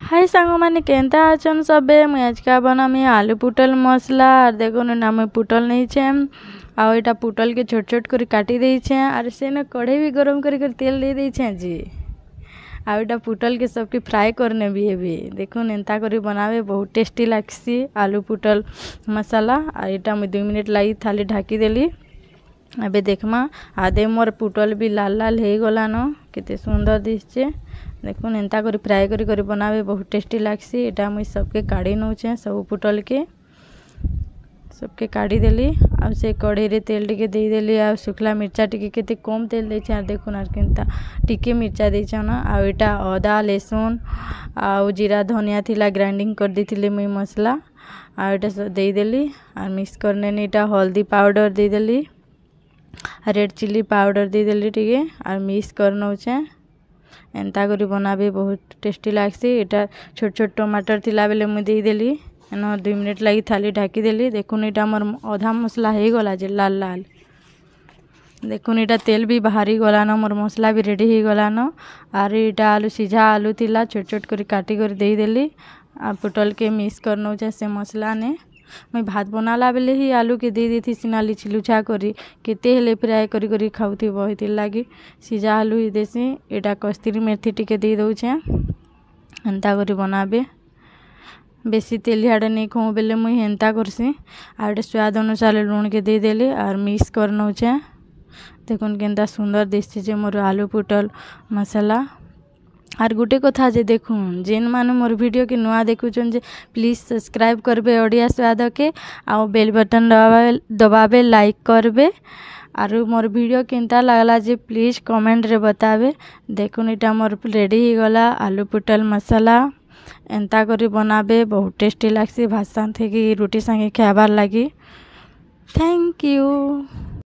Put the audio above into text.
हाय सांग मैंने केंता अचन सबे मुझे आज का बनामी आलू पुटल मसला और देखो ना मैं पुटल नहीं छे आ एटा पुटल के छोट छोट कर काटी दे छे और से ना कढ़ाई भी गरम कर तेल दे दे छे जी आ एटा पुटल के सबके फ्राई करने भी देखो एंता करी बनावे बहुत टेस्टी लागसी आलू पुटल मसाला आ एटा मुझे 2 मिनट लगी थाली ढाकी देली। अबे देखमा आधे मोर पुटल भी लाल लाल हो गलान केते सुंदर दिशे देखो एंता करी फ्राए करी बनावे बहुत टेस्टी लागसी। एटा मुई सबके काढ़ी नौचे सब पुटल के सबके काढ़ी देली आ से कढ़ई रे तेल टिके दे देली आ सुखला मिर्चा टिके केते कम तेल दे छे देखो ना केनता टिके मिर्चा दे छन आ एटा अदा लहसुन आ जीरा धनिया थिला ग्राइंडिंग कर देथिले मुई मसला आ एटा दे देली आ मिक्स करने एटा हल्दी पाउडर दे देली रेड चिल्ली पाउडर दे देली टिके आ मिक्स कर नौचे एंता करी बनाबे बहुत टेस्टी लागसी। एटा छोट छोट टमाटर थिला बेले मुई दे देली एनो 2 मिनट लगी थाली ढाकी देली देखुन एटा मोर आधा मसला हो गला जे लाल लाल देखुन एटा तेल भी बाहरी गलान मोर मसला भी रेडी हो गलान आर एटा आलू सीझा आलू थिला छोट छोट करी काटी कर दे देली आ पुटल के मिक्स कर नौचे से मसला ने मैं भात बनाला बेले ही आलू के दे देती सिना लुचा करी केते हेले फ्राए करी खाऊथी बहुत लगी सीझा आलू ही देसी एटा कस्तूरी मेथी टिके दे दौचे एंता करी बनाबे बेसी तेल हाड़े नहीं खाऊँ बेले मुई हेन्ता करसी आ स्वाद अनुसार लुण के दे देली और मिक्स कर नौचे देखुन केनता सुंदर दिशे जे मोर आलू पुटल मसाला। और गोटे कथा जे देखुन जेन माने मोर वीडियो के नुआ देखुचन जे प्लीज सब्सक्राइब करबे ओडिया स्वाद के आ बेल बटन दबाबे लाइक करबे और मोर वीडियो केनता लागला जे प्लीज कमेंट रे बताबे। देखुन एटा मोर रेडी हो गला आलू पुटल मसाला एंता करी बनाबे बहुत टेस्टी लागसी भात संगे रोटी संगे खाबार लगी। Thank you.